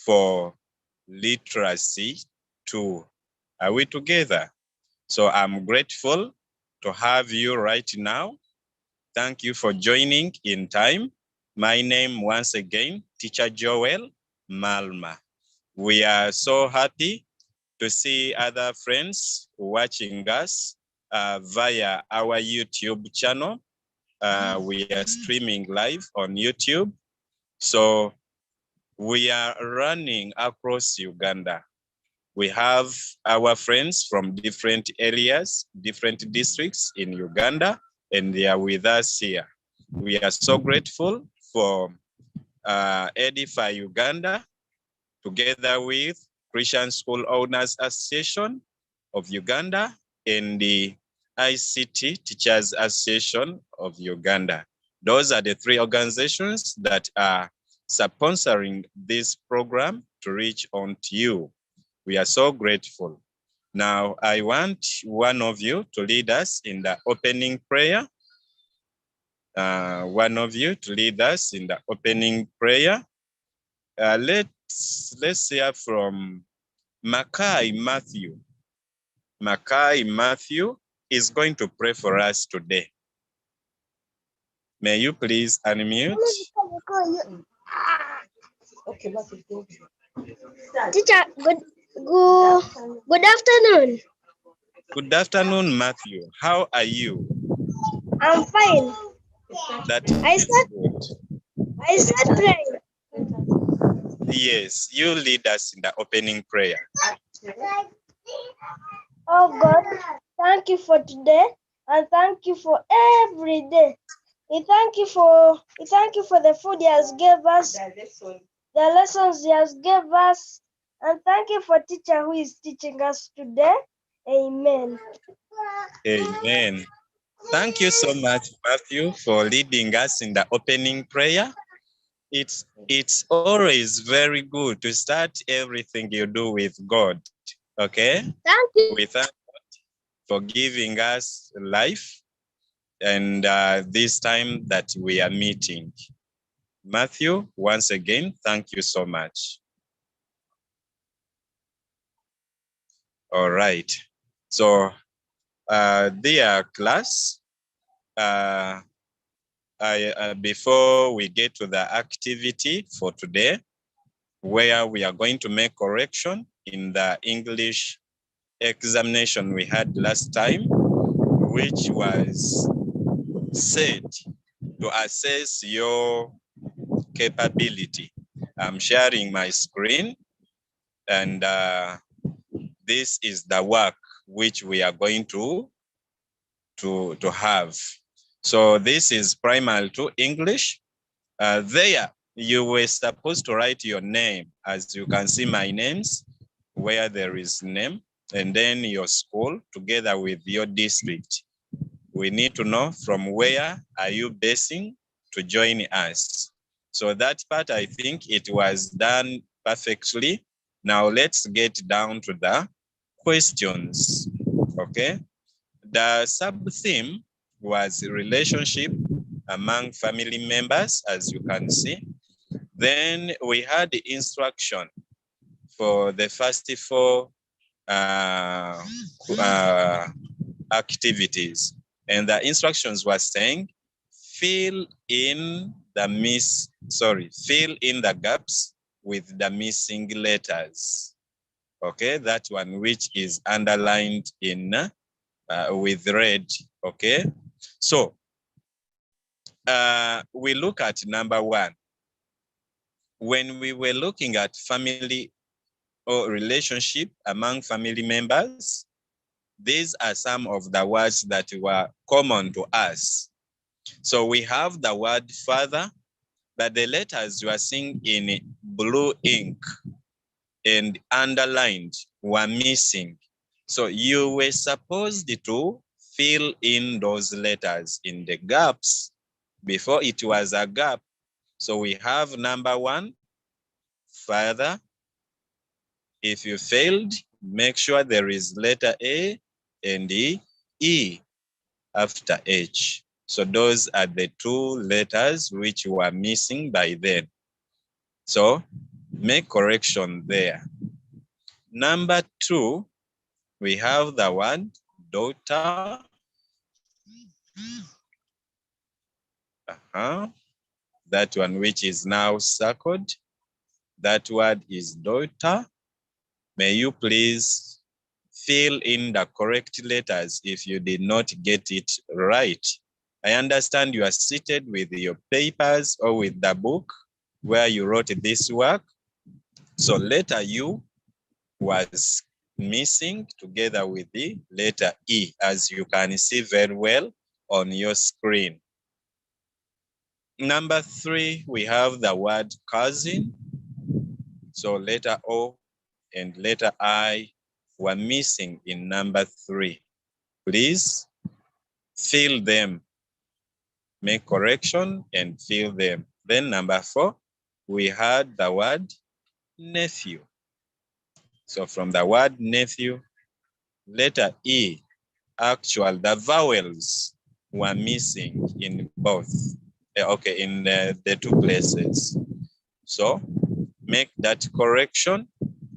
for literacy too. Are we together? So I'm grateful to have you right now. Thank you for joining in time. My name once again, Teacher Joel Maluma. We are so happy to see other friends watching us via our YouTube channel. We are streaming live on YouTube. So we are running across Uganda. We have our friends from different areas, different districts in Uganda, and they are with us here. We are so grateful for Edify Uganda, together with Christian School Owners Association of Uganda and the ICT Teachers Association of Uganda. Those are the three organizations that are sponsoring this program to reach on to you. We are so grateful. Now, I want one of you to lead us in the opening prayer. One of you to lead us in the opening prayer. Let's hear from Makai Matthew. Makai Matthew is going to pray for us today. May you please unmute? Okay, Teacher, good afternoon. Good afternoon, Matthew. How are you? I'm fine. I said praying. Yes, you lead us in the opening prayer. Oh God, thank you for today and thank you for every day. We thank you for the food He has given us, the lessons He has given us, and thank you for teacher who is teaching us today. Amen. Amen. Thank you so much, Matthew, for leading us in the opening prayer. It's always very good to start everything you do with God. Okay? Thank you. We thank God for giving us life and this time that we are meeting. Matthew, once again, thank you so much. All right. So, dear class, before we get to the activity for today, where we are going to make correction in the English examination we had last time, which was said to assess your capability. I'm sharing my screen, and this is the work which we are going to have. So this is primary to English. There, you were supposed to write your name. As you can see my names, where there is name, and then your school together with your district. We need to know from where are you basing to join us. So that part, I think it was done perfectly. Now let's get down to the questions, okay? The sub-theme was relationship among family members, as you can see. Then we had the instruction for the first four activities. And the instructions were saying, fill in the gaps with the missing letters. Okay, that one which is underlined in with red, okay? So, we look at number one. When we were looking at family or relationship among family members, these are some of the words that were common to us. So we have the word father, but the letters you are seeing in blue ink and underlined were missing. So you were supposed to fill in those letters in the gaps before it was a gap. So we have number one, father. If you failed, make sure there is letter A and E after H. So those are the two letters which were missing by then. So Make correction there. Number 2, we have the word daughter. That one which is now circled. That word is daughter. May you please fill in the correct letters if you did not get it right. I understand you are seated with your papers or with the book where you wrote this work. So letter U was missing together with the letter E, as you can see very well on your screen. Number 3, we have the word cousin. So letter O and letter I were missing in number 3. Please fill them. Make correction and fill them. Then number 4, we had the word nephew. So from the word nephew, letter E, actual, the vowels were missing in both. Okay, in the 2 places. So make that correction.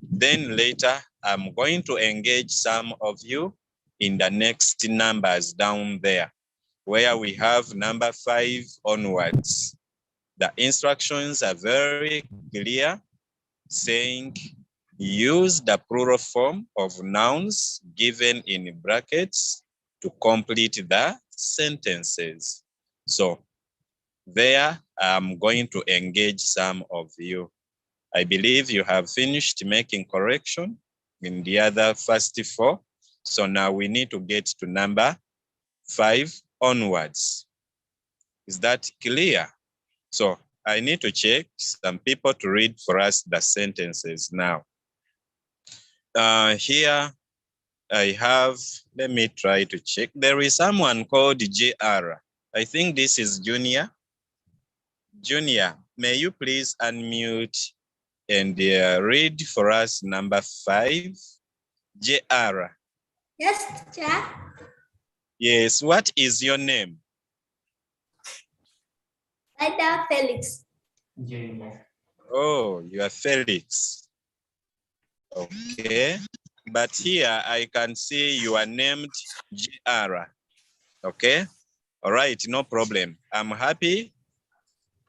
Then later, I'm going to engage some of you in the next numbers down there, where we have number 5 onwards. The instructions are very clear, saying use the plural form of nouns given in brackets to complete the sentences. So there, I'm going to engage some of you. I believe you have finished making correction in the other first 4. So now we need to get to number 5 onwards. Is that clear? So I need to check some people to read for us the sentences now. Here I have, let me try to check. There is someone called JR. I think this is Junior. Junior, may you please unmute and read for us number 5. JR. Yes, teacher. Yes, what is your name? Ida Felix. Oh, you are Felix. Okay. But here I can see you are named JR. Okay. All right, no problem. I'm happy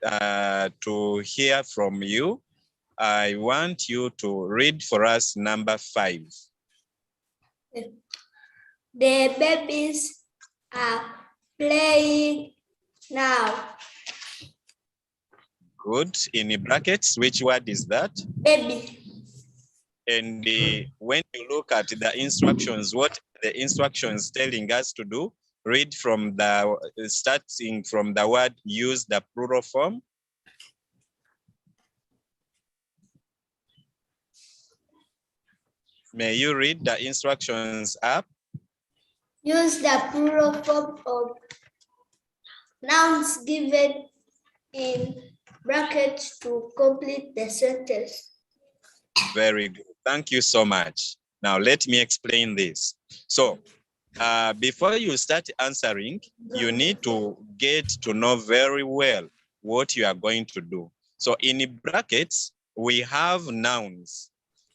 to hear from you. I want you to read for us number 5. The babies are playing now. Good. In brackets, which word is that? Baby. And when you look at the instructions, what the instructions telling us to do, read from the, starting from the word, use the plural form. May you read the instructions up? Use the plural form of nouns given in brackets to complete the sentence. Very good. Thank you so much. Now let me explain this. So before you start answering, you need to get to know very well what you are going to do. So in brackets, we have nouns,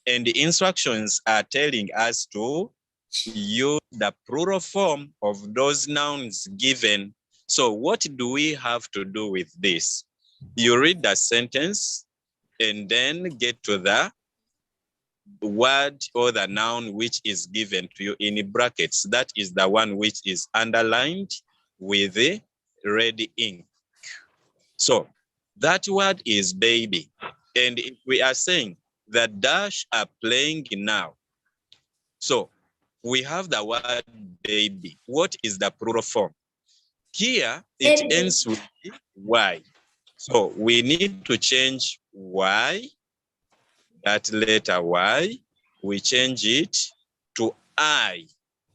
and the instructions are telling us to use the plural form of those nouns given. So what do we have to do with this? You read the sentence and then get to the word or the noun which is given to you in brackets. That is the one which is underlined with the red ink. So that word is baby. And if we are saying the dash are playing now, so we have the word baby. What is the plural form? Here it Baby. ends with Y. So we need to change Y, that letter Y, we change it to I,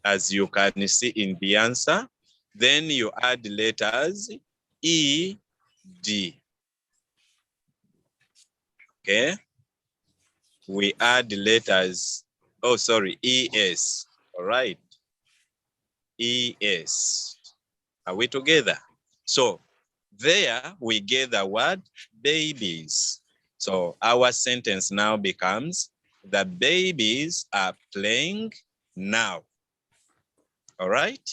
as you can see in the answer. Then you add letters E, D. Okay? We add letters, oh, sorry, ES. All right. ES. Are we together? So there we get the word babies. So our sentence now becomes, the babies are playing now. All right?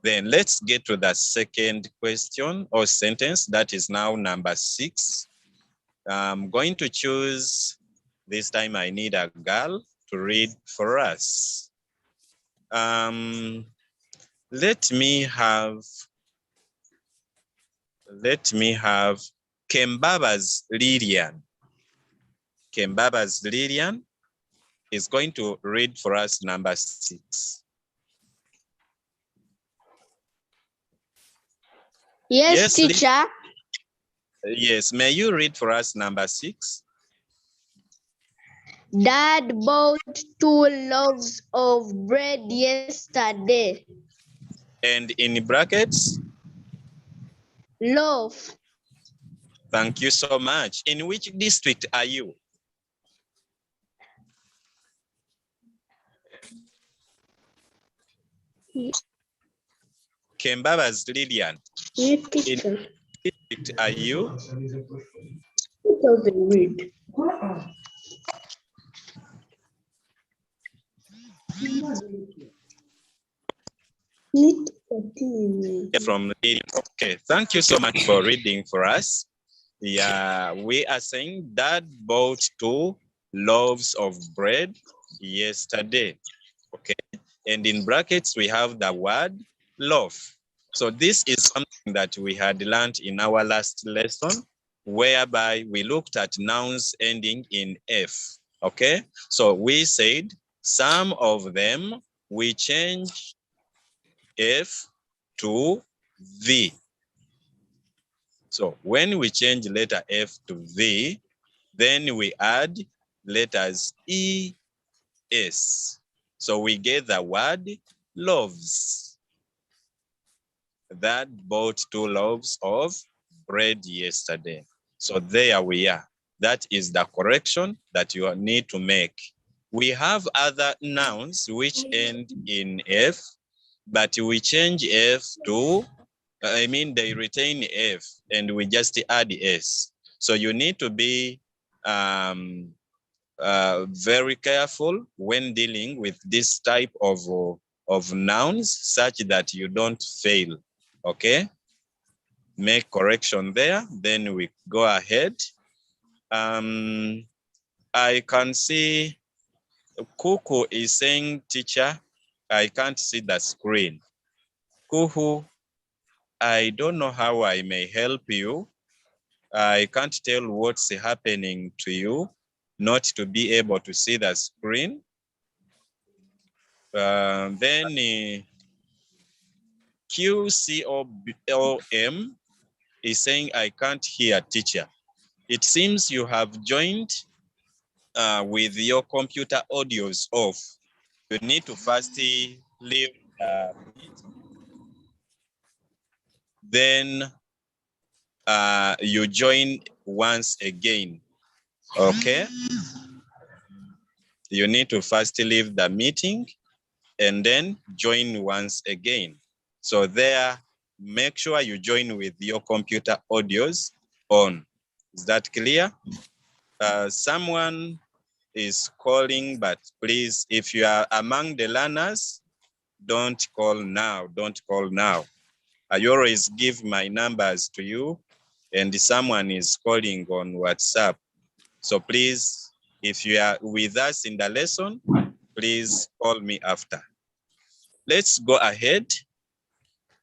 Then let's get to the second question or sentence, that is now number 6. I'm going to choose, this time I need a girl to read for us. Let me have Kembaba's Lilian. Kembaba's Lilian is going to read for us number 6. Yes, teacher. Yes, may you read for us number 6? Dad bought 2 loaves of bread yesterday. And in brackets? Loaf. Thank you so much. In which district are you? Kembaba's Lilian. In which district are you? Read. From Lilian. Okay, thank you so much for reading for us. Yeah, we are saying Dad bought 2 loaves of bread yesterday. Okay, and in brackets we have the word loaf. So this is something that we had learned in our last lesson, whereby we looked at nouns ending in F. Okay, so we said some of them we change F to V. So when we change letter F to V, then we add letters E, S. So we get the word loaves. That bought 2 loaves of bread yesterday. So there we are. That is the correction that you need to make. We have other nouns which end in F, but we change F to, they retain F and we just add S. So you need to be very careful when dealing with this type of nouns such that you don't fail, okay? Make correction there, then we go ahead. I can see Kuku is saying, teacher, I can't see the screen. Kuku, I don't know how I may help you. I can't tell what's happening to you, not to be able to see the screen. Then QCOM is saying, I can't hear, teacher. It seems you have joined with your computer audios off. You need to first leave, then you join once again, okay? You need to first leave the meeting and then join once again. So there, make sure you join with your computer audios on. Is that clear? Someone is calling, but please, if you are among the learners, don't call now, don't call now. I always give my numbers to you and someone is calling on WhatsApp. So please, if you are with us in the lesson, please call me after. Let's go ahead.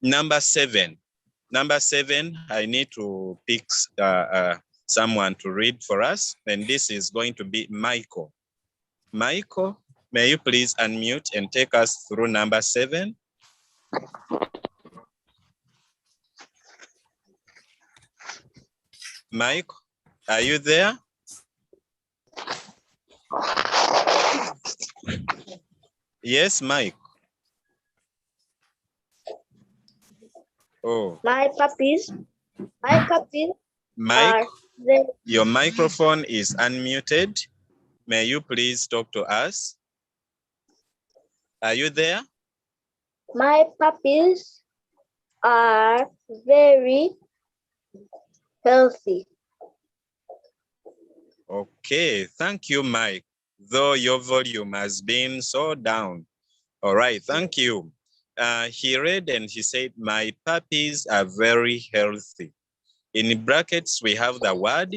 Number 7. Number 7, I need to pick someone to read for us, and this is going to be Michael. Michael, may you please unmute and take us through number 7? Mike, are you there? Yes, Mike. Oh. My puppies Mike, are very, your microphone is unmuted. May you please talk to us? Are you there? my puppies are very healthy. Okay, thank you, Mike. Though your volume has been so down. All right, thank you. He read and he said, my puppies are very healthy. In brackets, we have the word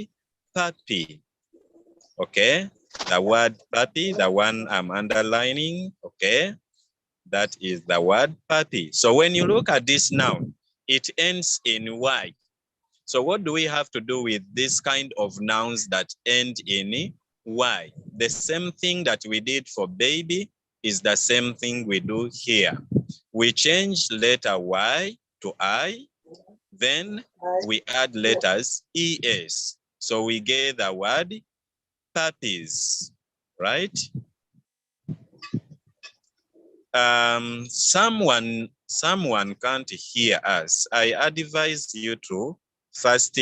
puppy. Okay, the word puppy, the one I'm underlining, okay? That is the word puppy. So when you look at this noun, it ends in Y. So what do we have to do with this kind of nouns that end in Y? The same thing that we did for baby is the same thing we do here. We change letter Y to I, then we add letters ES. So we get the word puppies, right? Someone can't hear us. I advise you to first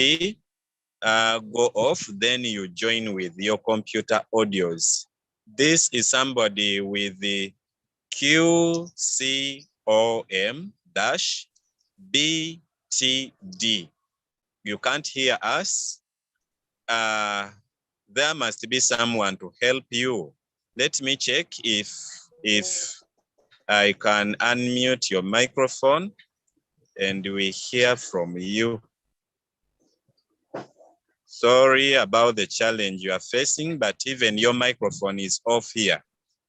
go off, then you join with your computer audios. This is somebody with the QCOM-BTD. You can't hear us. There must be someone to help you. Let me check if I can unmute your microphone and we hear from you. Sorry about the challenge you are facing, but even your microphone is off here.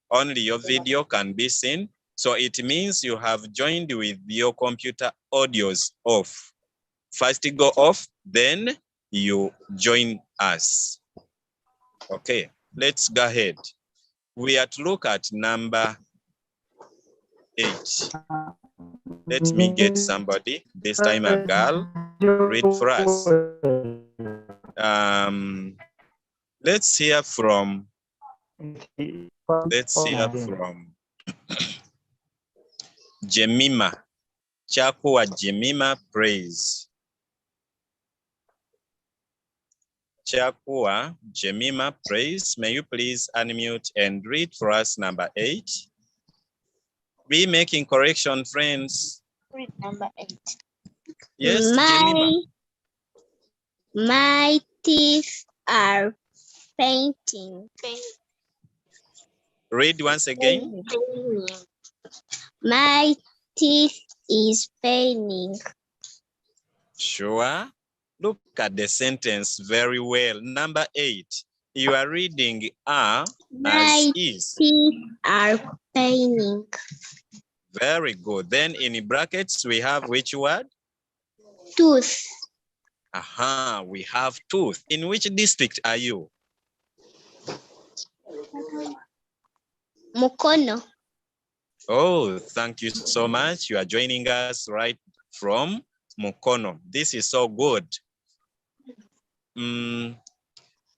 Only your video can be seen. So it means you have joined with your computer audios off. First go off, then you join us. Okay, let's go ahead. We are to look at number 8. Let me get somebody, this time a girl, read for us. Let's hear from Jemima. Chakua Jemima praise. Chakua Jemima praise. May you please unmute and read for us number 8. Be making correction, friends. Read number 8. Yes, Jemima. My teeth are painting. Read once again. My teeth is paining. Sure. Look at the sentence very well. Number 8. You are reading are as is. My teeth are paining. Very good. Then in brackets, we have which word? Tooth. Aha, we have tooth. In which district are you? Mukono. Oh, thank you so much. You are joining us right from Mukono. This is so good.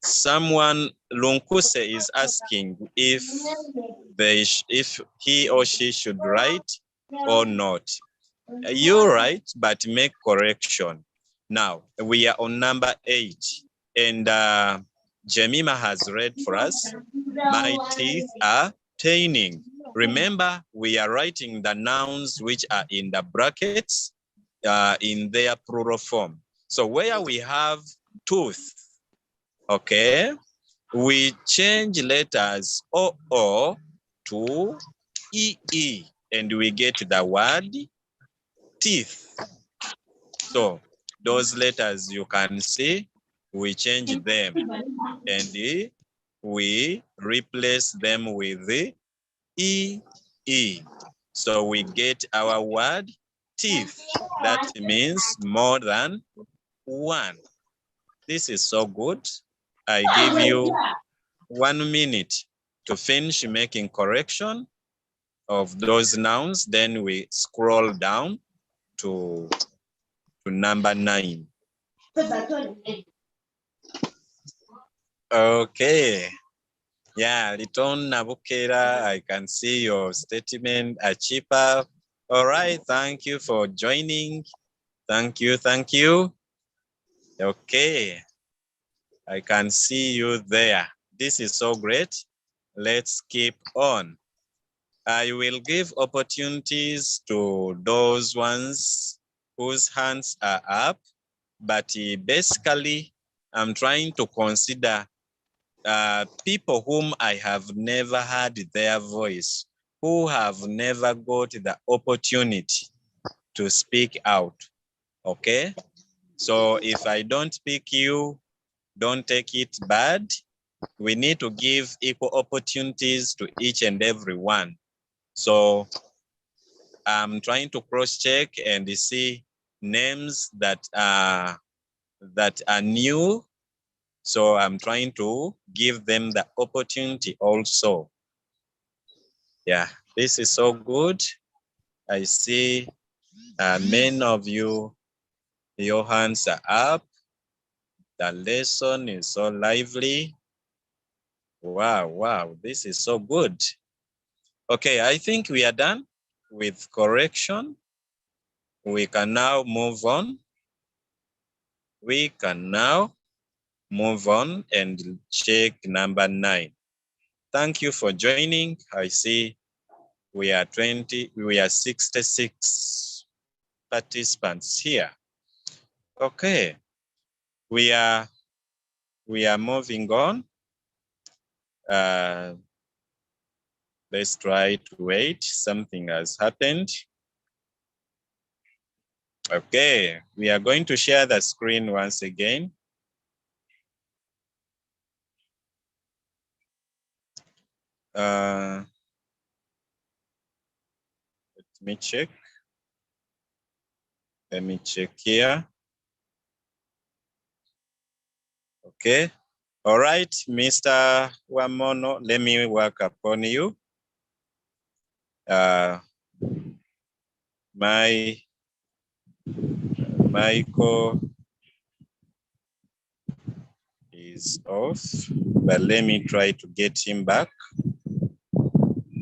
Someone, Lunkuse, is asking if he or she should write or not. You write, but make correction. Now, we are on number 8, and Jemima has read for us, my teeth are paining. Remember, we are writing the nouns which are in the brackets in their plural form. So where we have tooth, okay, we change letters O to EE, and we get the word teeth. So those letters you can see, we change them and we replace them with the EE. So we get our word teeth. That means more than one. This is so good. I give you 1 minute to finish making correction of those nouns. Then we scroll down to number 9. Okay. Yeah, Liton Nabukera, I can see your statement, Achipa. All right, thank you for joining. Thank you, thank you. Okay, I can see you there. This is so great. Let's keep on. I will give opportunities to those ones whose hands are up, but basically, I'm trying to consider people whom I have never heard their voice, who have never got the opportunity to speak out, okay? So if I don't pick you, don't take it bad. We need to give equal opportunities to each and every one. So I'm trying to cross-check and see names that are new. So I'm trying to give them the opportunity also. Yeah, this is so good. I see many of you, your hands are up. The lesson is so lively. Wow, wow, this is so good. Okay, I think we are done with correction. We can now move on. We can now move on and check number 9. Thank you for joining. I see we are 66 participants here. Okay, we are moving on. Let's try to wait. Something has happened. Okay, we are going to share the screen once again. Let me check. Let me check here. Okay. All right, Mr. Wamono, let me work upon you. Michael is off, but let me try to get him back.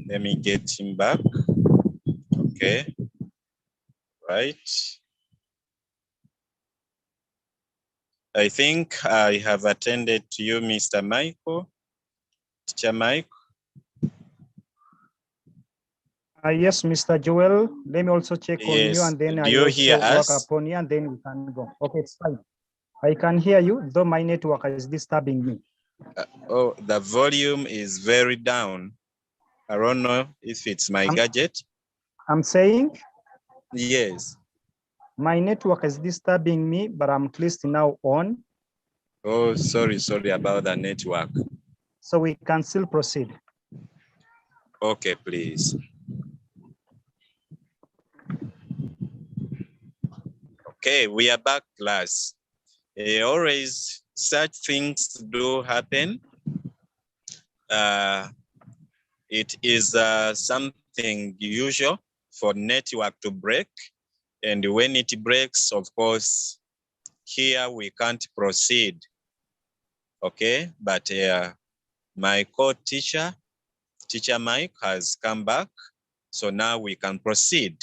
Let me get him back. Okay. Right. I think I have attended to you, Mr. Michael. Teacher Mike. Yes, Mr. Joel. Let me also check on you, and then I also work upon you, and then we can go. Okay, it's fine. I can hear you, though my network is disturbing me. Oh, the volume is very down. I don't know if it's my gadget. I'm saying? Yes. My network is disturbing me, but I'm at least now on. Oh, sorry about the network. So we can still proceed. Okay, please. Okay, we are back, class. Always such things do happen. It is something usual for network to break. And when it breaks, of course, here we can't proceed. Okay, but my co-teacher, Teacher Mike, has come back. So now we can proceed.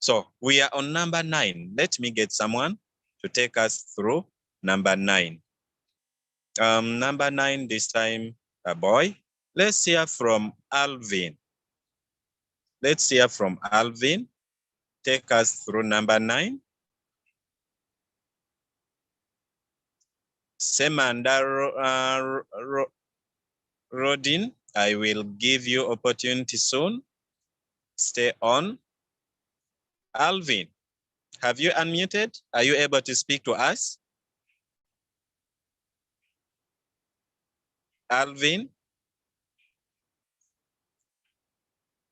So we are on number 9. Let me get someone to take us through number 9. Number 9, this time a boy. Let's hear from Alvin. Let's hear from Alvin. Take us through number 9. Semanda Rodin, I will give you opportunity soon. Stay on. Alvin, have you unmuted? Are you able to speak to us? Alvin?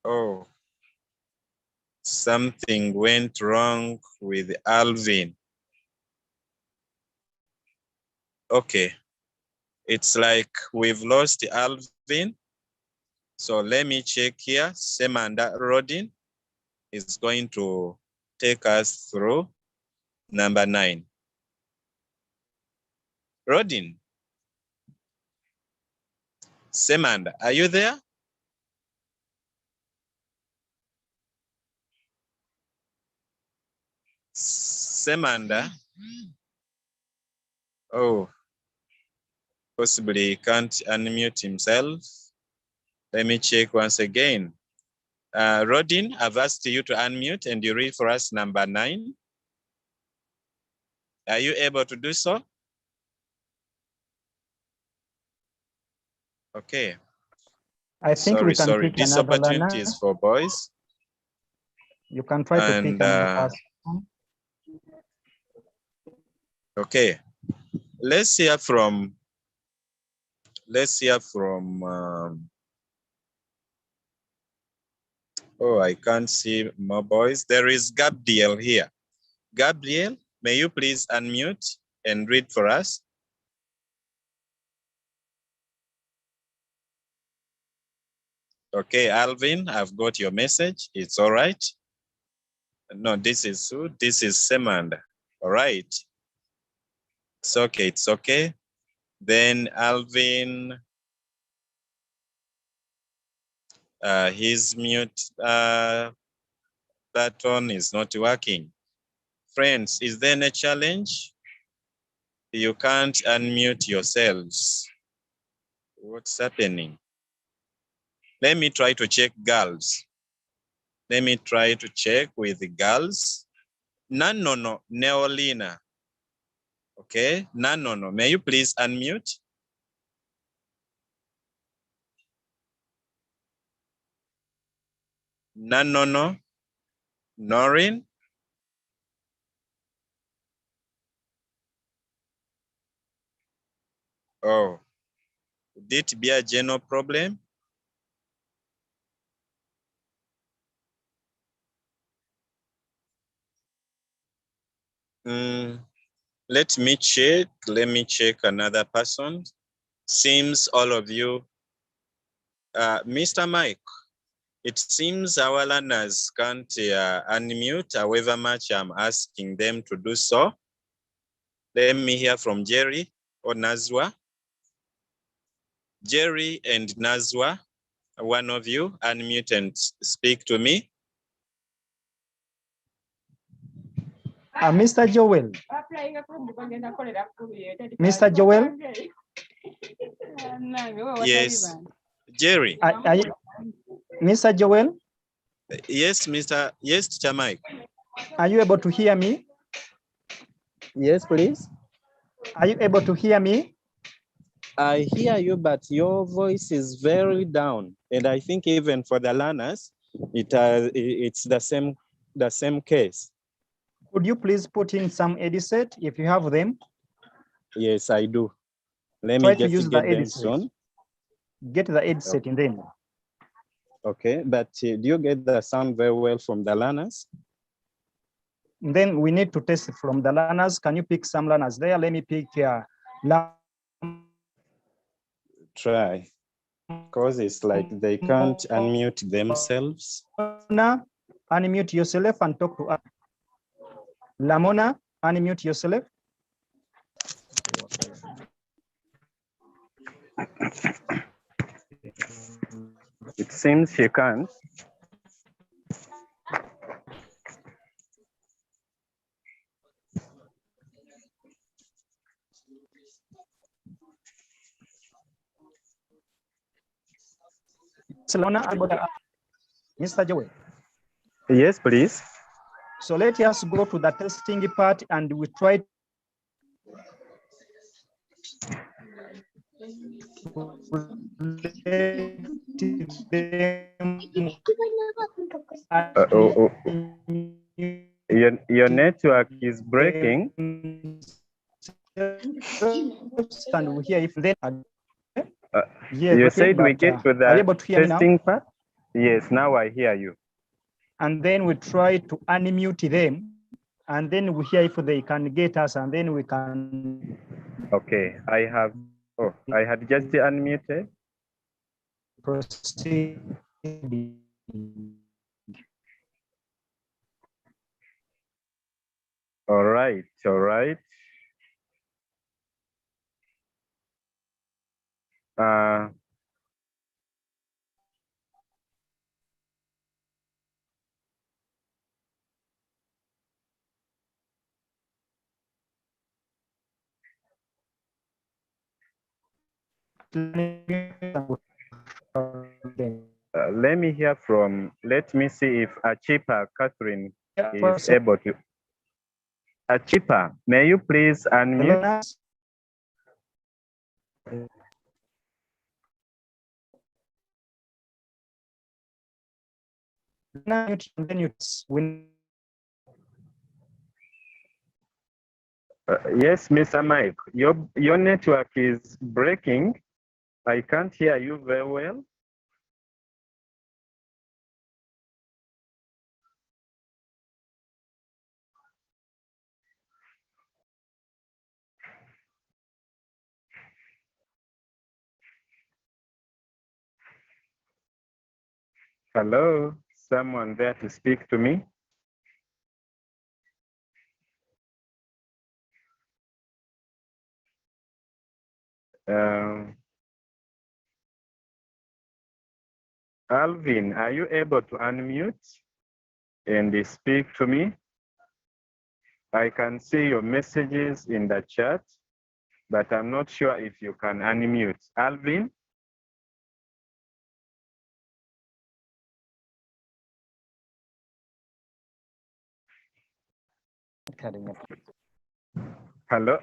Oh, something went wrong with Alvin. Okay, it's like we've lost Alvin. So let me check here. Semanda Rodin is going to take us through number 9. Rodin. Semanda, are you there? Semanda. Oh, possibly he can't unmute himself. Let me check once again. Rodin, I've asked you to unmute and you read for us number 9. Are you able to do so? Okay. I think we can pick This another opportunity learner. is for boys. You can try to pick another person. Okay. Let's hear from oh, I can't see more boys. There is Gabriel here. Gabriel, may you please unmute and read for us? Okay, Alvin, I've got your message. It's all right. No, this is Sue. This is Semanda. All right. It's okay. It's okay. Then Alvin, his mute button is not working. Friends, is there any challenge? You can't unmute yourselves. What's happening? Let me try to check girls. Let me try to check with the girls. Nanono, Neolina. Okay, Nanono, may you please unmute? Nanono, Norin. Oh, would it be a general problem? Let me check another person. Seems all of you, Mr. Mike, it seems our learners can't unmute, however much I'm asking them to do so. Let me hear from Jerry or Nazwa. Jerry and Nazwa, one of you, unmute and speak to me. Mr. Joel. Mr. Joel. Yes, Jerry. Mr. Joel. Yes, Teacher Mike. Are you able to hear me? Yes, please. Are you able to hear me? I hear you, but your voice is very down. And I think even for the learners, it's the same case. Could you please put in some headset if you have them? Yes, I do. Let Try me to just use get the them headset. soon. Get the headset in them. Okay, but do you get the sound very well from the learners? Then we need to test it from the learners. Can you pick some learners there? Let me pick try, because it's like they can't unmute themselves. Unmute yourself and talk to us. Lamona, unmute yourself. It seems she can't. Mr. Joey. Yes, please. So let us go to the testing part and we try Your network is breaking. And we hear if then you said we get to the testing part? Yes, now I hear you. And then we try to unmute them, and then we hear if they can get us, and then we can. Okay, I had just unmuted. Proceed. All right, all right. Let me hear from, let me see if Achipa Catherine is able to. Achipa, may you please unmute? Yes, Mr. Mike, your network is breaking. I can't hear you very well. Hello, someone there to speak to me? Alvin, are you able to unmute and speak to me? I can see your messages in the chat, but I'm not sure if you can unmute. Alvin? Hello?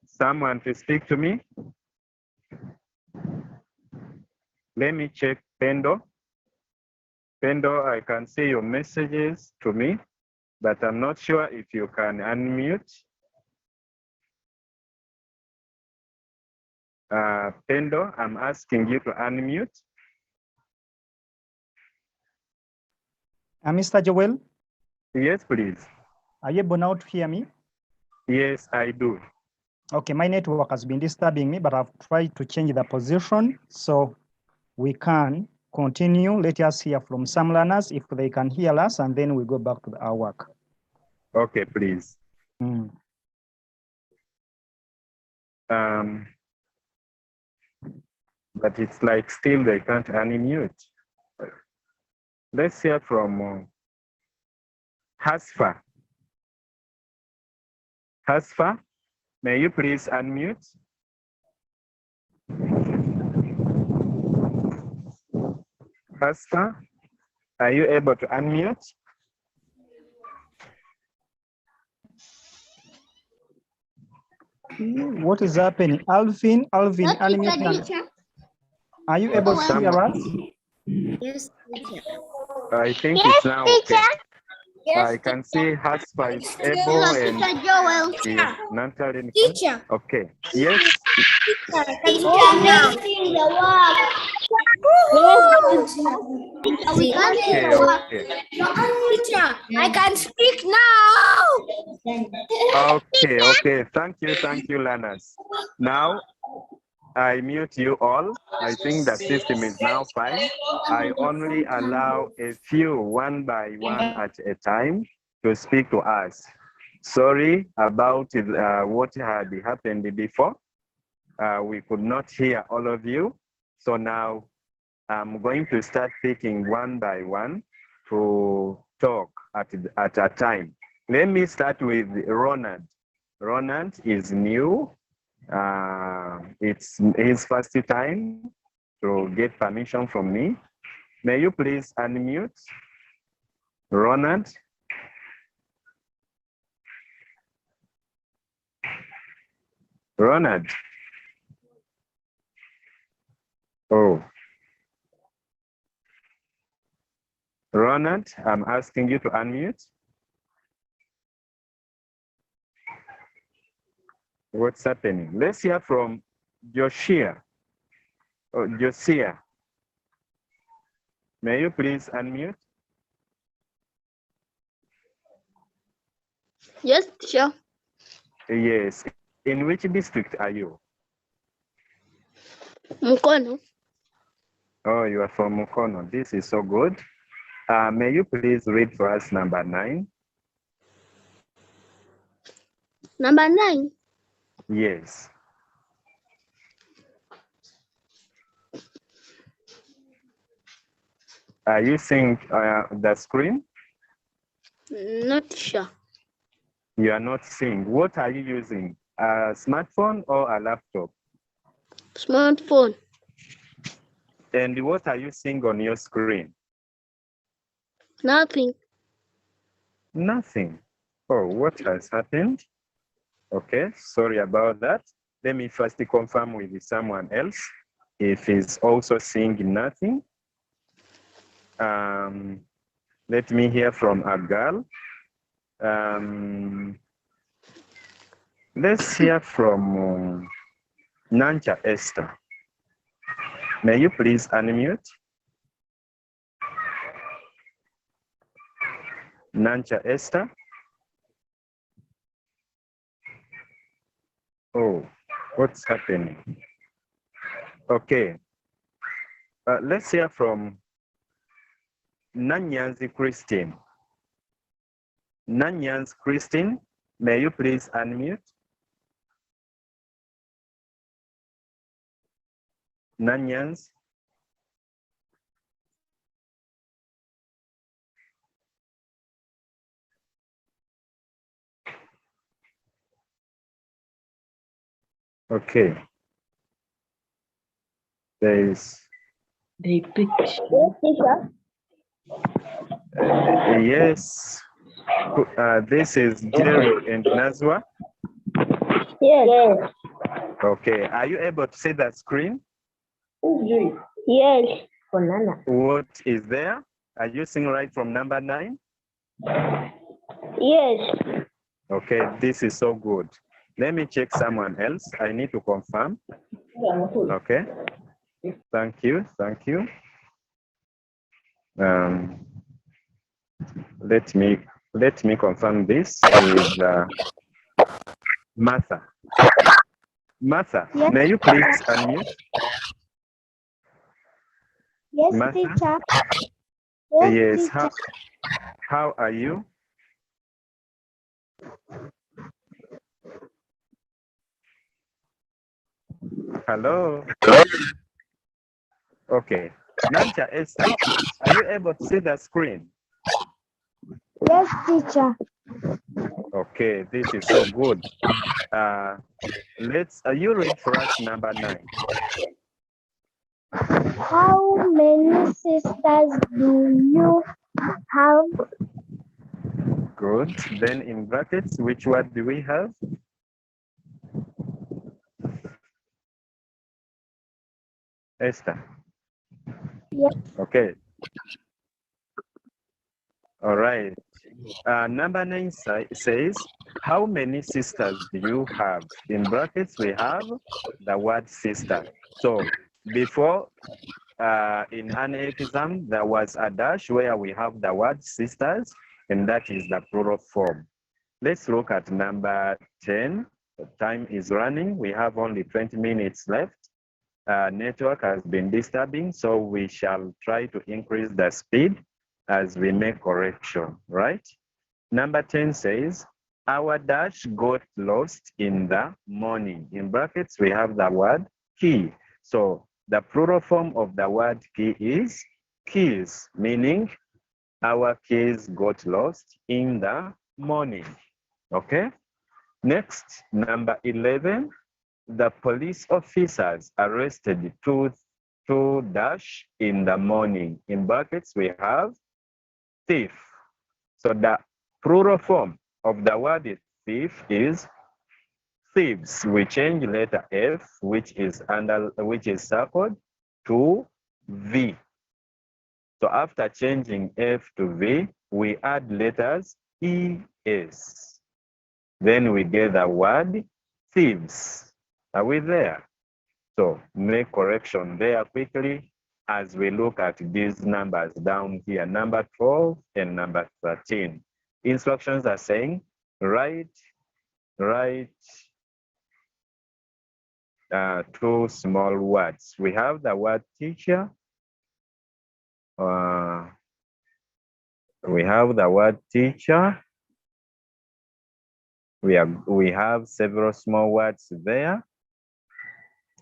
Someone to speak to me? Let me check Pendo. Pendo, I can see your messages to me, but I'm not sure if you can unmute. Pendo, I'm asking you to unmute. Mr. Joel? Yes, please. Are you able now to hear me? Yes, I do. Okay, my network has been disturbing me, but I've tried to change the position so we can continue. Let us hear from some learners if they can hear us, and then we go back to our work. Okay, please. But it's like still they can't unmute. Let's hear from Hasfa. Hasfa, may you please unmute? Hasfa, are you able to unmute? What is happening? Alvin, unmute. Are you able to hear us? Yes, teacher. I think it's now okay. Yes, I can see Hasfa is able and Joel. Teacher. Okay. Yes. Teacher, I can speak now. Okay. Thank you, learners. Now I mute you all. I think the system is now fine. I only allow a few one by one at a time to speak to us. Sorry about what had happened before. We could not hear all of you. So now I'm going to start picking one by one to talk at a time. Let me start with Ronald. Ronald is new. It's his first time to get permission from me. May you please unmute? Ronald? Ronald? Oh. Ronald, I'm asking you to unmute. What's happening? Let's hear from Josia. Oh, Josia. May you please unmute? Yes, teacher. Yes. In which district are you? Mukono. Oh, you are from Mukono. This is so good. May you please read for us number 9? Number 9. Yes. Are you seeing the screen? Not sure. You are not seeing. What are you using? A smartphone or a laptop? Smartphone. And what are you seeing on your screen? Nothing. Nothing. Oh, what has happened? Okay, sorry about that. Let me first confirm with someone else if he's also seeing nothing. Let me hear from a girl. Let's hear from Nancha Esther. May you please unmute? Nancha Esther. Oh, what's happening? Okay. Let's hear from Nanyanzi Christine. Nanyanzi Christine, may you please unmute? Nanyanzi. Okay. There is. They pitch. Yes, teacher. Yes. This is Jerry and Nazwa. Yes. Okay. Are you able to see the screen? Yes. What is there? Are you seeing right from number 9? Yes. Okay, this is so good. Let me check someone else. I need to confirm. Okay. Thank you. Thank you. Let me confirm this with Martha. Martha, Yes. may you please unmute? Yes, Martha? teacher. Yes. teacher. How are you? Hello. Okay. Nancha Esther, are you able to see the screen? Yes, teacher. Okay, this is so good. You read for us number 9. How many sisters do you have? Good. Then in brackets, which word do we have? Esther. Yes. Okay. All right. Number 9 says, how many sisters do you have? In brackets, we have the word sister. So before, in an exam, there was a dash where we have the word sisters, and that is the plural form. Let's look at number 10. The time is running. We have only 20 minutes left. Network has been disturbing, so we shall try to increase the speed as we make correction, right? Number 10 says, our dash got lost in the morning. In brackets, we have the word key. So the plural form of the word key is keys, meaning our keys got lost in the morning. Okay. Next, number 11, the police officers arrested two dash in the morning. In brackets, we have thief. So the plural form of the word thief is thieves. We change letter F, which is circled, to V. So after changing F to V, we add letters ES. Then we get the word thieves. Are we there? So make correction there quickly as we look at these numbers down here, number 12 and number 13. Instructions are saying, write two small words. We have the word teacher. We have the word teacher. We have several small words there.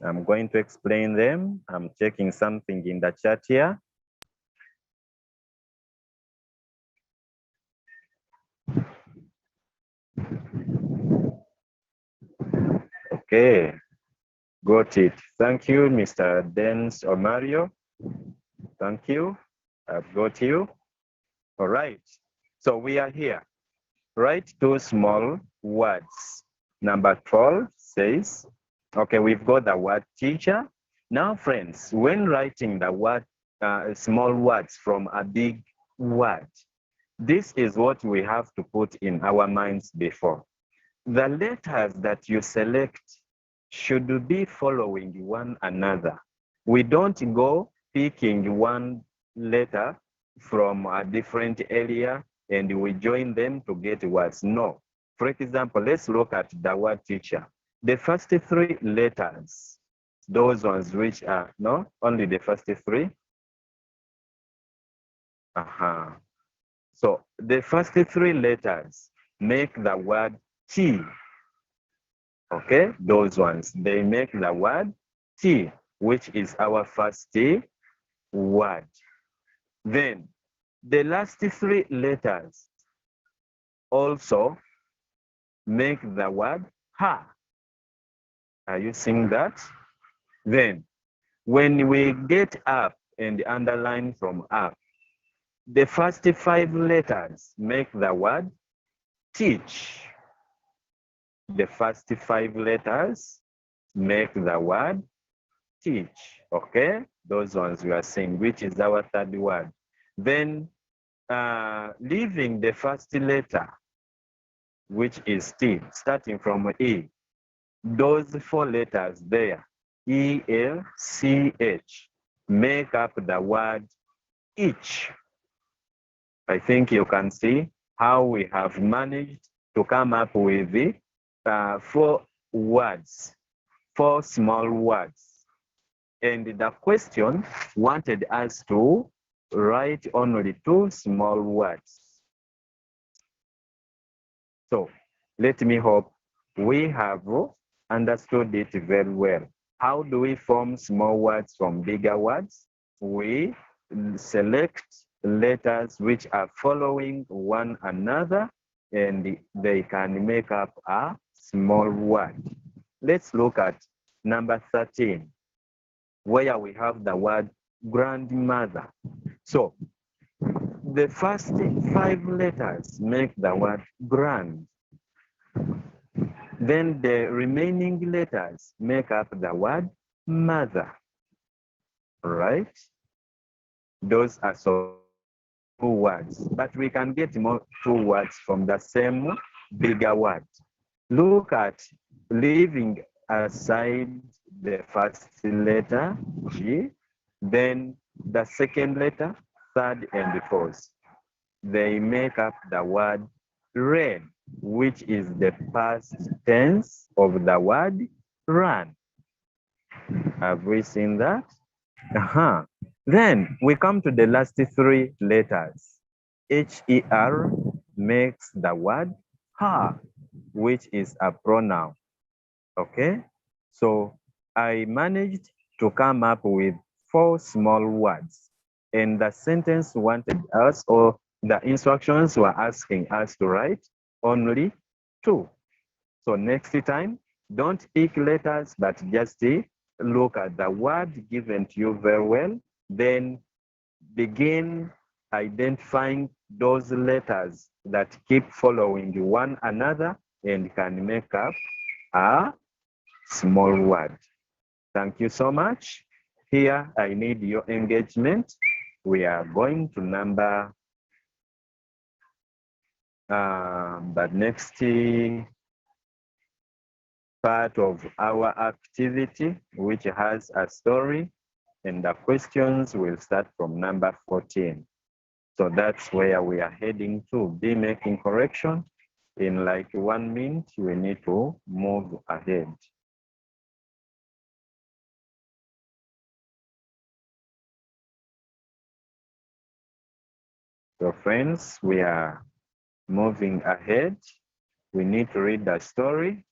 I'm going to explain them. I'm checking something in the chat here. Okay, got it. Thank you, Mr. Dens Omario. Thank you. I've got you. All right. So we are here. Write two small words. Number 12 says, okay, we've got the word teacher. Now, friends, when writing the word, small words from a big word, This is what we have to put in our minds before. The letters that you select should be following one another. We don't go picking one letter from a different area and we join them to get words. No. For example, let's look at the word teacher. The first three letters, those ones which are, no, only the first three. So the first three letters make the word T. Okay, those ones, they make the word T, which is our first word. Then the last three letters also make the word ha. Are you seeing that? Then when we get up and underline from up, the first 5 letters make the word teach. The first 5 letters make the word teach. Okay, those ones we are saying, which is our third word. Then leaving the first letter, which is T, starting from E, those 4 letters there, E-L-C-H, make up the word each. I think you can see how we have managed to come up with the 4 words, 4 small words. And the question wanted us to write only 2 small words. So let me hope we have understood it very well. How do we form small words from bigger words? We select letters which are following one another and they can make up a small word. Let's look at number 13, where we have the word grandmother. So the first 5 letters make the word grand. Then the remaining letters make up the word mother. Right? Those are so 2 words, but we can get more 2 words from the same bigger word. Look at leaving aside the first letter, G, then the second letter, third and fourth. They make up the word red, which is the past tense of the word run. Have we seen that? Then we come to the last 3 letters. H-E-R makes the word her, which is a pronoun. Okay, so I managed to come up with 4 small words, and the sentence wanted us, or the instructions were asking us to write only 2. So next time, don't pick letters, but just look at the word given to you very well, then begin identifying those letters that keep following one another and can make up a small word. Thank you so much. Here, I need your engagement. We are going to number the next part of our activity, which has a story, and the questions will start from number 14. So that's where we are heading to. Be making correction. In like 1 minute, we need to move ahead. So friends, we are moving ahead. We need to read the story.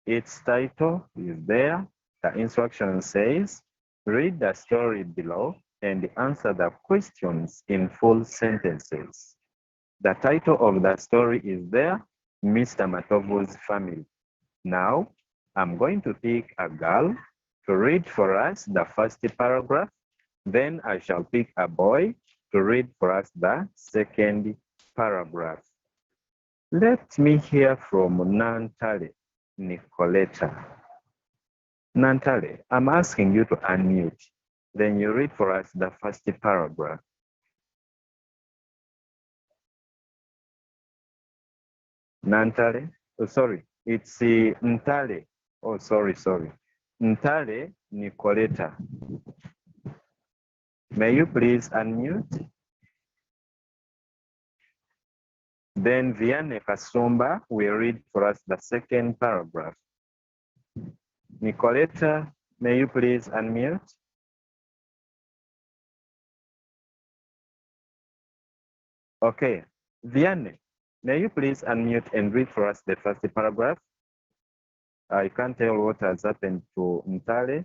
Its title is there. The instruction says, read the story below and answer the questions in full sentences. The title of the story is there, Mr. Matovu's Family. Now, I'm going to pick a girl to read for us the first paragraph. Then I shall pick a boy to read for us the second paragraph. Let me hear from Nantale Nicoletta. Nantale, I'm asking you to unmute. Then you read for us the first paragraph. Nantale. Oh, sorry. It's Ntale. Oh, sorry. Ntale Nicoleta. May you please unmute? Then Vianney Kasumba will read for us the second paragraph. Nicoleta, may you please unmute? Okay. Vianney, may you please unmute and read for us the first paragraph? I can't tell what has happened to Ntale.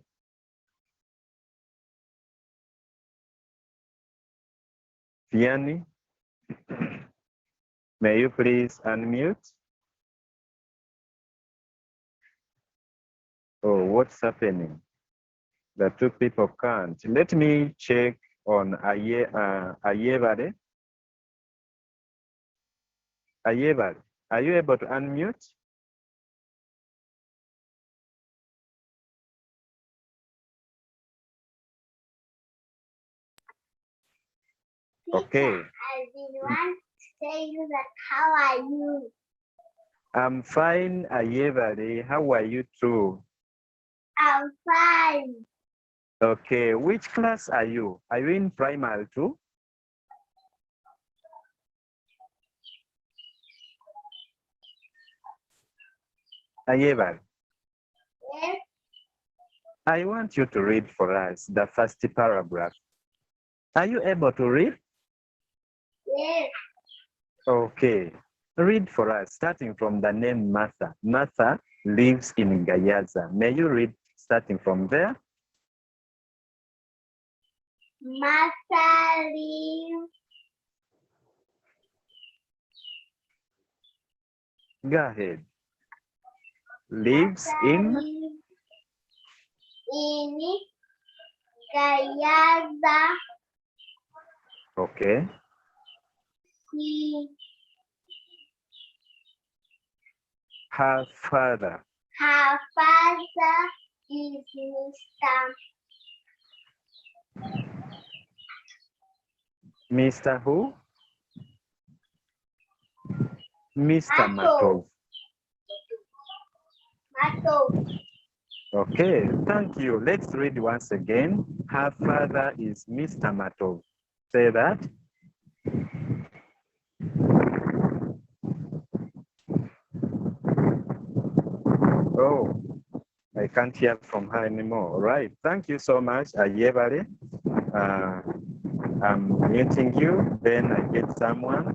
Vianney, may you please unmute? Oh, what's happening? The two people can't. Let me check on Ayevare. Ayevare, are you able to unmute? Okay. Everyone, tell you that how are you? I'm fine, Ayevare. How are you too? I'm fine. Okay, which class are you? Are you in primary too? Ayevare, Yes, I want you to read for us the first paragraph. Are you able to read? yes. Okay, read for us, starting from the name Martha. Martha lives in Gayaza. May you read starting from there? Martha lives Go ahead. Lives in Gayaza. Okay. Her father. Her father is Mr. who? Mr. Mato. Matov. Mato. Okay, thank you. Let's read once again. Her father is Mr. Matov. Say that. Oh, I can't hear from her anymore. All right, thank you so much, Ayevare. I'm muting you, then I get someone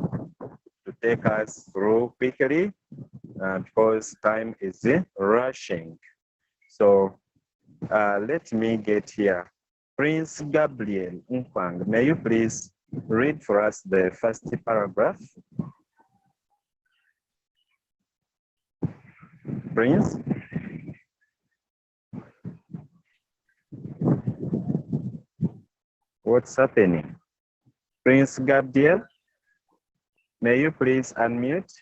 to take us through quickly because time is rushing. So let me get here. Prince Gabriel Nkwang, may you please read for us the first paragraph? Prince? What's happening? Prince Gabriel, may you please unmute?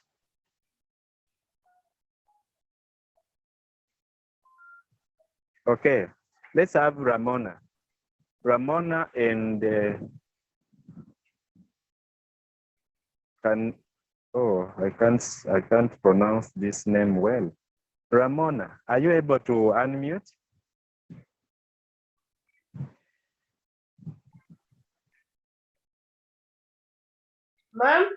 Okay, let's have Ramona. Ramona and I can't pronounce this name well. Ramona, are you able to unmute? Mom?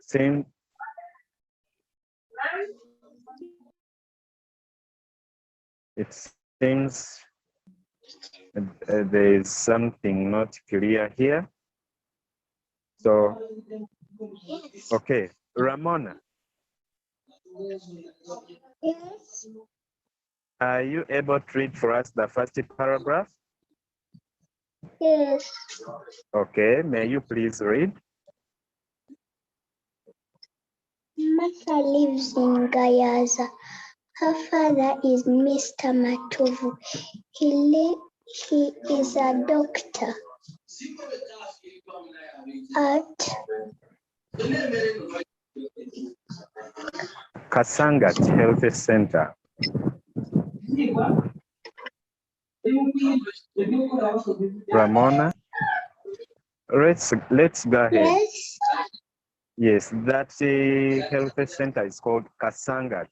It seems there is something not clear here. So, okay, Ramona. Yes. Are you able to read for us the first paragraph? Yes. Okay, may you please read? Martha lives in Gayaza. Her father is Mr. Matovu. He is a doctor at Kasangat Health Center. Ramona, let's go ahead. Yes. Yes, that health center is called Kasangat.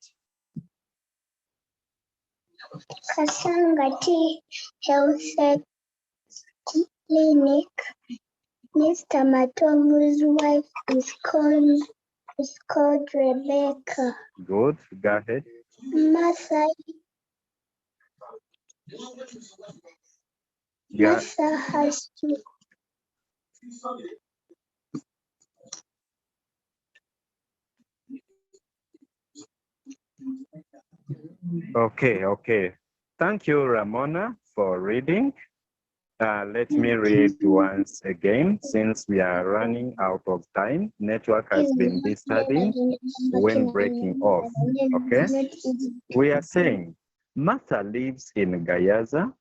Kasangati Health Clinic. Mr. Matomu's wife is called Rebecca. Good, go ahead. Martha Yeah. has to Okay. Thank you, Ramona, for reading. Let me read once again, since we are running out of time. Network has been disturbing when breaking off, okay? We are saying, Martha lives in Gayaza.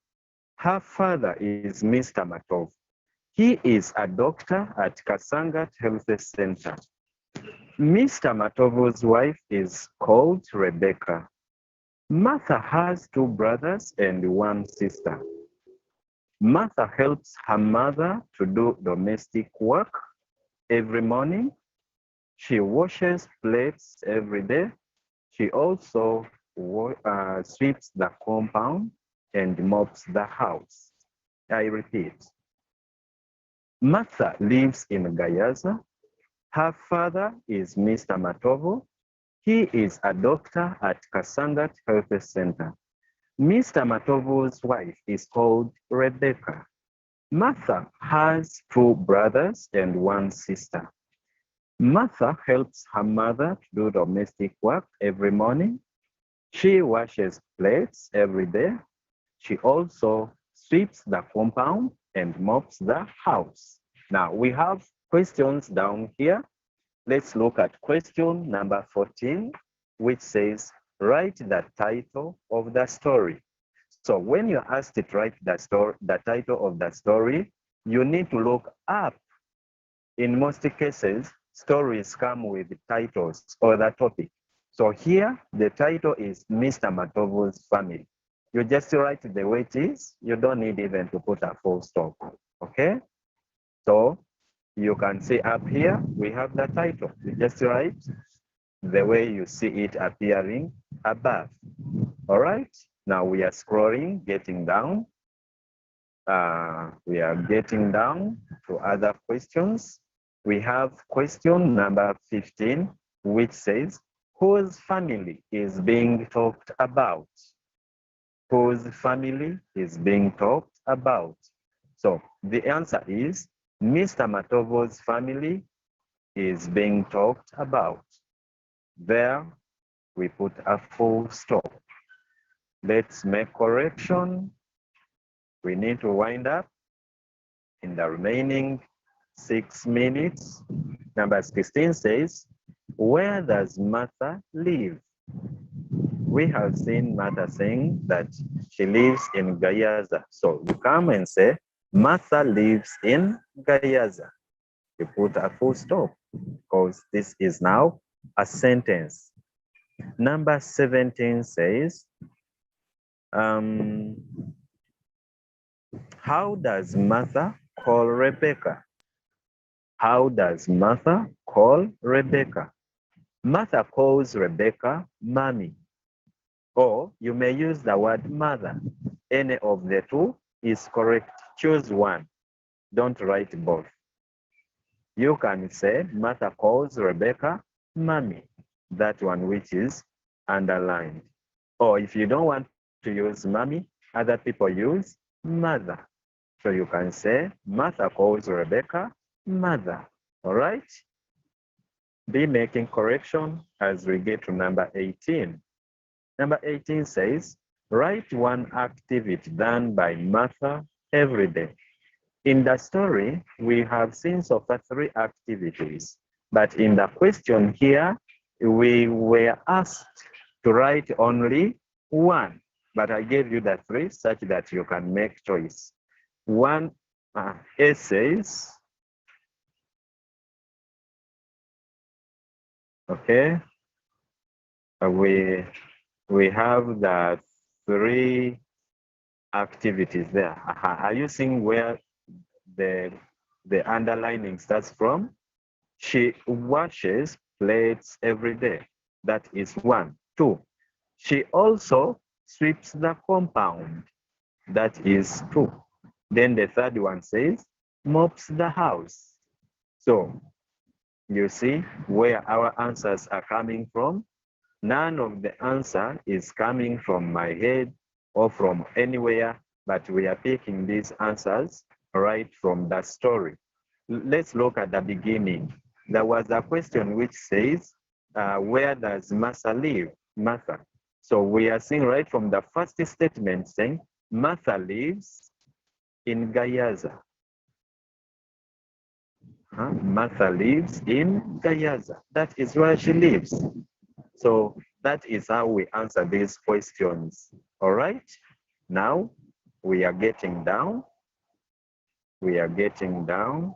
Her father is Mr. Matov. He is a doctor at Kasangat Health Center. Mr. Matov's wife is called Rebecca. Martha has two brothers and one sister. Martha helps her mother to do domestic work every morning. She washes plates every day. She also sweeps the compound and mops the house. I repeat, Martha lives in Gayaza. Her father is Mr. Matovo. He is a doctor at Kasangat Health Center. Mr. Matovo's wife is called Rebecca. Martha has two brothers and one sister. Martha helps her mother to do domestic work every morning. She washes plates every day. She also sweeps the compound and mops the house. Now we have questions down here. Let's look at question number 14, which says, write the title of the story. So when you're asked to write the title of the story, you need to look up. In most cases, stories come with titles or the topic. So here, the title is Mr. Matovo's family. You just write the way it is. You don't need even to put a full stop, okay? So you can see up here, we have the title. You just write the way you see it appearing above. All right, now we are scrolling, getting down. We are getting down to other questions. We have question number 15, which says, whose family is being talked about? Whose family is being talked about? So the answer is Mr. Matovo's family is being talked about. There we put a full stop. Let's make correction. We need to wind up in the remaining 6 minutes. Number 16 says, where does Martha live? We have seen Martha saying that she lives in Gayaza. So you come and say, Martha lives in Gayaza. You put a full stop because this is now a sentence. Number 17 says, how does Martha call Rebecca? How does Martha call Rebecca? Martha calls Rebecca mommy. Or you may use the word mother. Any of the two is correct. Choose one. Don't write both. You can say Martha calls Rebecca mommy. That one which is underlined. Or if you don't want to use mommy, other people use mother. So you can say Martha calls Rebecca mother. All right? Be making correction as we get to number 18. Number 18 says, write one activity done by Martha every day. In the story, we have seen so far 3 activities, but in the question here, we were asked to write only 1, but I gave you the 3 such that you can make choice. 1 essays, okay? We have the 3 activities there. Are you seeing where the underlining starts from? She washes plates every day. That is 1. 2. She also sweeps the compound. That is 2. Then the third one says, mops the house. So you see where our answers are coming from. None of the answer is coming from my head or from anywhere, but we are picking these answers right from the story. Let's look at the beginning. There was a question which says, where does Martha live? Martha. So we are seeing right from the first statement saying, Martha lives in Gayaza. Martha lives in Gayaza. That is where she lives. So that is how we answer these questions. All right. Now we are getting down. We are getting down.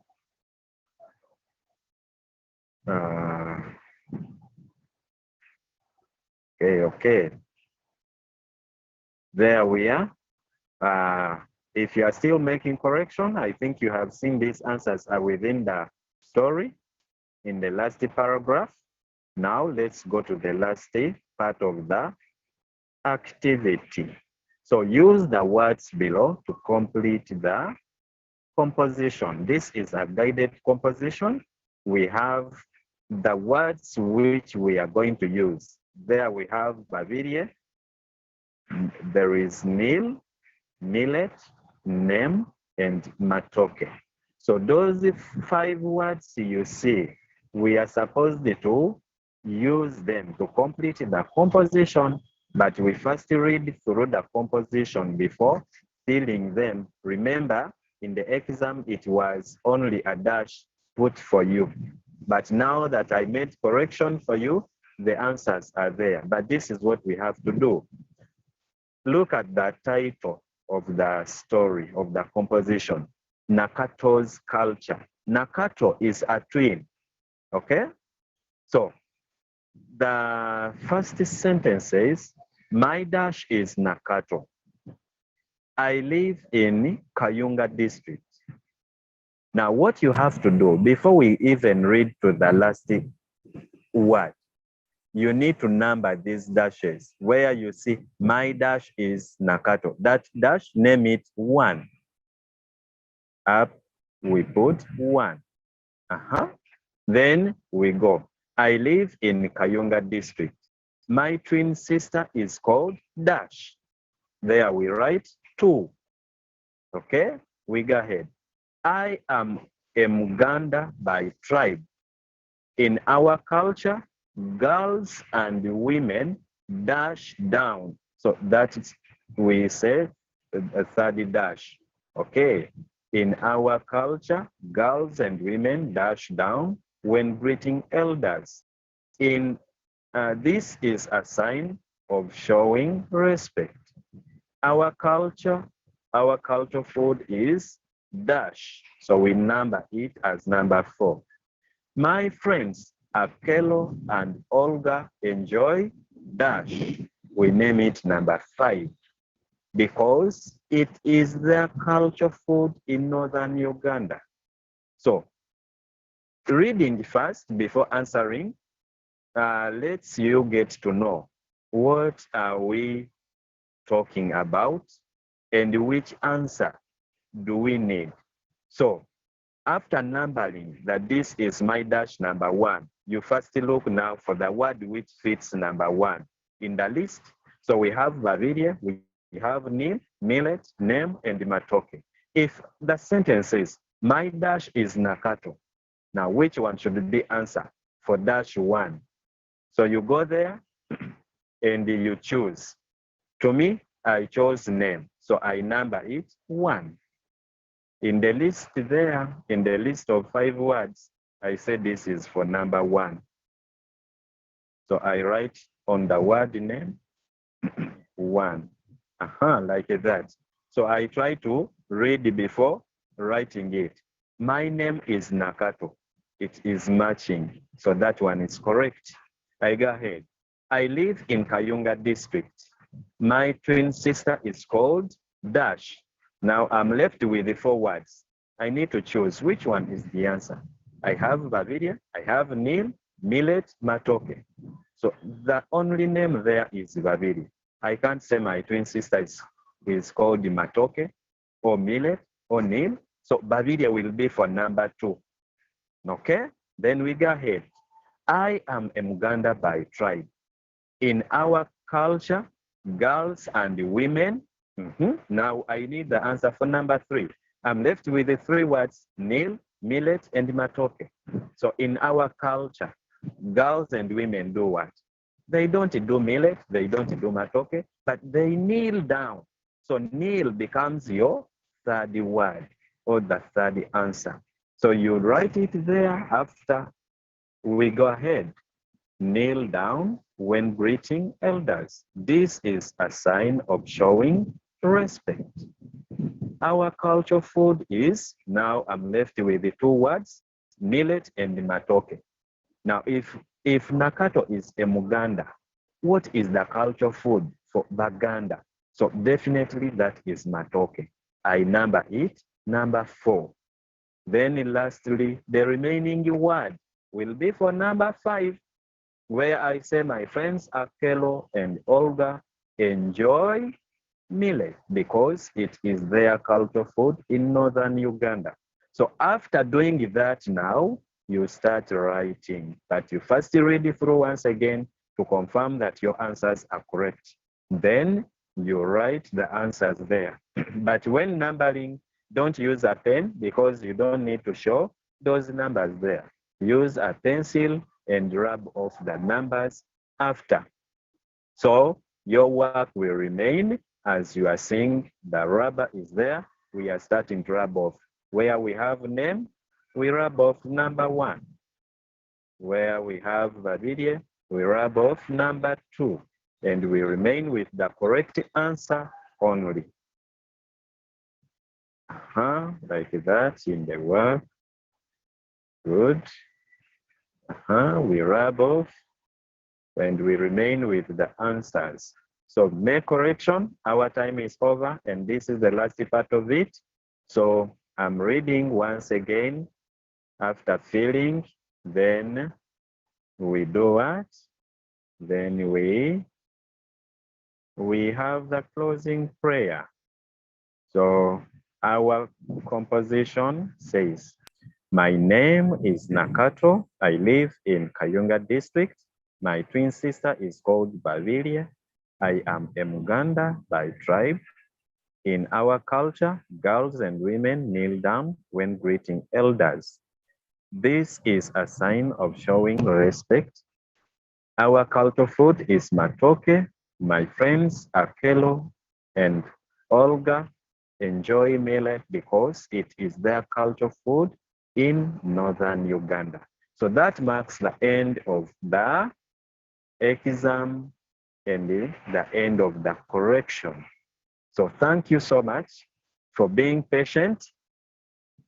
Okay. There we are. If you are still making correction, I think you have seen these answers are within the story in the last paragraph. Now let's go to the last part of the activity. So use the words below to complete the composition. This is a guided composition. We have the words which we are going to use. There we have Bavirie, there is nil, millet, name, and matoke. So those 5 words you see, we are supposed to use them to complete the composition, but we first read through the composition before filling them. Remember, in the exam, it was only a dash put for you. But now that I made correction for you, the answers are there. But this is what we have to do. Look at the title of the story, of the composition, Nakato's culture. Nakato is a twin, okay? So the first sentence says, my dash is Nakato. I live in Kayunga district. Now what you have to do, before we even read to the last word, you need to number these dashes. Where you see my dash is Nakato, that dash, name it 1. Up, we put 1. Then we go. I live in Kayunga district. My twin sister is called dash. There we write 2. Okay, we go ahead. I am a Muganda by tribe. In our culture, girls and women dash down. So that's, we say a third dash. Okay. In our culture, girls and women dash down when greeting elders. This is a sign of showing respect. Our culture food is dash. So we number it as number 4. My friends, Akelo and Olga, enjoy dash. We name it number 5 because it is their culture food in northern Uganda. So reading first before answering lets you get to know what are we talking about and which answer do we need. So after numbering that this is my dash number 1, you first look now for the word which fits number 1 in the list. So we have Baviria, we have nil, millet, name, and matoke. If the sentence says, my dash is Nakato, now which one should be answer for dash 1? So you go there and you choose. To me, I chose name, so I number it 1. In the list there, in the list of 5 words, I said this is for number 1. So I write on the word name 1, like that. So I try to read before writing it. My name is Nakato. It is matching, so that one is correct. I go ahead. I live in Kayunga district. My twin sister is called dash. Now I'm left with the 4 words. I need to choose which one is the answer. I have Baviria, I have Nil, Millet, Matoke. So the only name there is Baviria. I can't say my twin sister is called Matoke or Millet or Nil. So Baviria will be for number 2. Okay, then we go ahead. I am a Muganda by tribe. In our culture, girls and women. Now I need the answer for number 3. I'm left with the 3 words, Nil, Millet, and Matoke. So in our culture, girls and women do what? They don't do millet, they don't do matoke, but they kneel down. So kneel becomes your third word or the third answer. So you write it there after we go ahead. Kneel down when greeting elders. This is a sign of showing respect. Our culture food is, now I'm left with the 2 words, millet and matoke. Now, if Nakato is a Muganda, what is the culture food for Baganda? So definitely that is matoke. I number it, number 4. Then lastly, the remaining word will be for number 5, where I say my friends Akelo and Olga enjoy millet because it is their culture food in northern Uganda. So after doing that now, you start writing, but you first read it through once again to confirm that your answers are correct. Then you write the answers there. But when numbering, don't use a pen because you don't need to show those numbers there. Use a pencil and rub off the numbers after. So your work will remain as you are seeing the rubber is there. We are starting to rub off. Where we have name, we rub off number 1. Where we have Baviria, we rub off number 2. And we remain with the correct answer only. Like that in the work. Good. We rub off and we remain with the answers. So make correction, our time is over, and this is the last part of it. So I'm reading once again. After filling, then we do what? Then we have the closing prayer. So our composition says, my name is Nakato. I live in Kayunga district. My twin sister is called Baviria. I am a Muganda by tribe. In our culture, girls and women kneel down when greeting elders. This is a sign of showing respect. Our culture food is matoke. My friends Akelo and Olga enjoy millet because it is their culture food in northern Uganda. So that marks the end of the exam and the end of the correction. So thank you so much for being patient.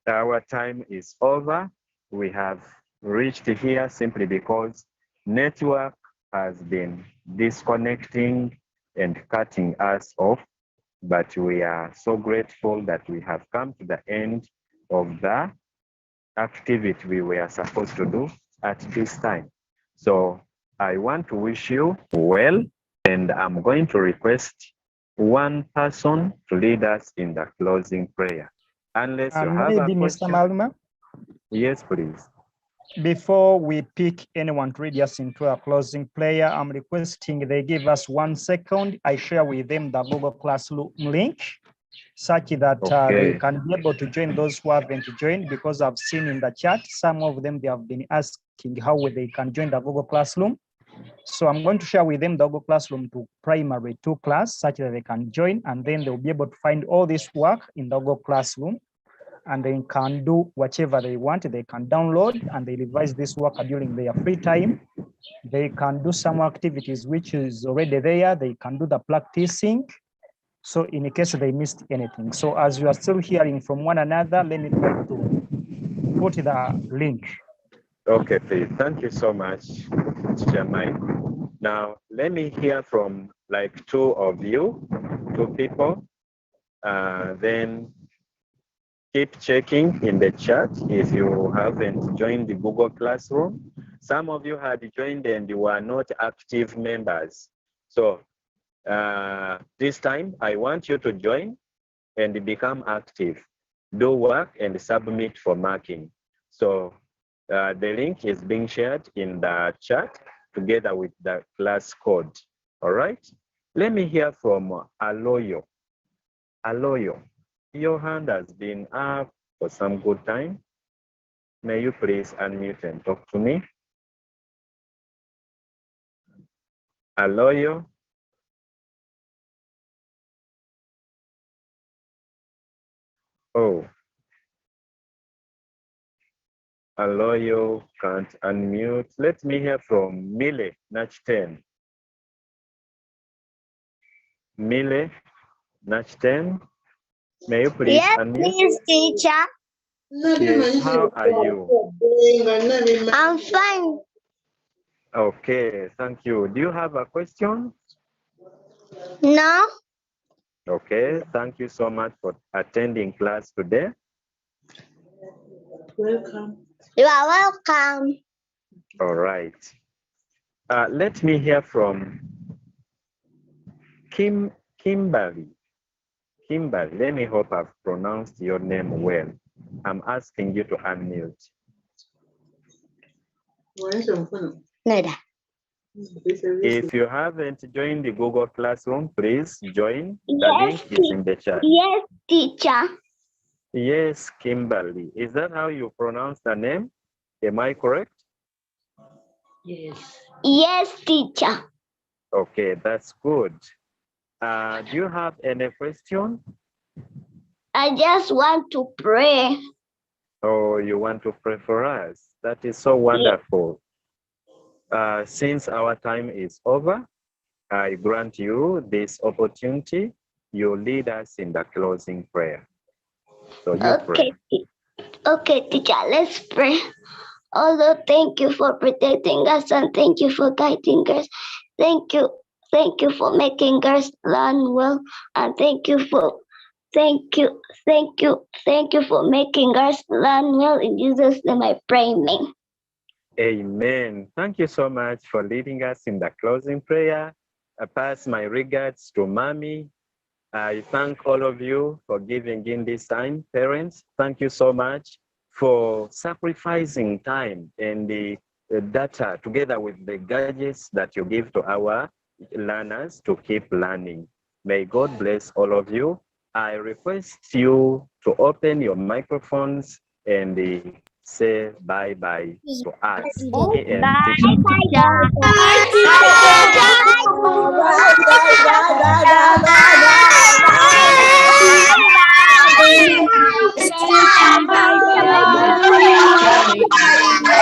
Our time is over. We have reached here simply because network has been disconnecting and cutting us off, but we are so grateful that we have come to the end of the activity we were supposed to do at this time. So I want to wish you well, and I'm going to request one person to lead us in the closing prayer. Unless you have a maybe Mr. question. Maluma, Yes, please. before we pick anyone to lead us into a closing prayer, I'm requesting they give us 1 second. I share with them the Google Classroom link, such that they can be able to join those who haven't joined, because I've seen in the chat, some of them, they have been asking how they can join the Google Classroom. So I'm going to share with them the Google Classroom to primary 2 class, such that they can join, and then they'll be able to find all this work in the Google Classroom, and they can do whatever they want. They can download and they revise this work during their free time. They can do some activities which is already there. They can do the practicing. So in case they missed anything. So as you are still hearing from one another, let me try to put the link. Okay, please. Thank you so much, Teacher Mike. Now, let me hear from like 2 of you, 2 people. Then keep checking in the chat if you haven't joined the Google Classroom. Some of you had joined and you are not active members. So this time I want you to join and become active. Do work and submit for marking. So the link is being shared in the chat together with the class code. All right. Let me hear from Aloyo. Aloyo, your hand has been up for some good time. May you please unmute and talk to me? Aloyo. Oh. Aloyo can't unmute. Let me hear from Mile Nachten. Mile Nachten, may you please unmute? Please, teacher. Yes, how are you? I'm fine. Okay, thank you. Do you have a question? No? Okay, thank you so much for attending class today. Welcome. You are welcome. All right. Let me hear from Kimberly. Kimberly, let me hope I've pronounced your name well. I'm asking you to unmute. If you haven't joined the Google Classroom, please join. The link is in the chat. Yes, teacher. Yes, Kimberly. Is that how you pronounce the name? Am I correct? Yes. Yes, teacher. Okay, that's good. Do you have any question? I just want to pray. Oh, you want to pray for us? That is so wonderful. Since our time is over, I grant you this opportunity. You lead us in the closing prayer. So you pray. Okay, teacher, let's pray. Oh Lord, thank you for protecting us and thank you for guiding us. Thank you for making us learn well, and thank you for making us learn well. In Jesus' name I pray, amen. Amen. Thank you so much for leading us in the closing prayer. I pass my regards to Mommy. I thank all of you for giving in this time. Parents, thank you so much for sacrificing time and the data together with the gadgets that you give to our learners to keep learning. May God bless all of you. I request you to open your microphones and say bye-bye to us. Me and teacher. Bye.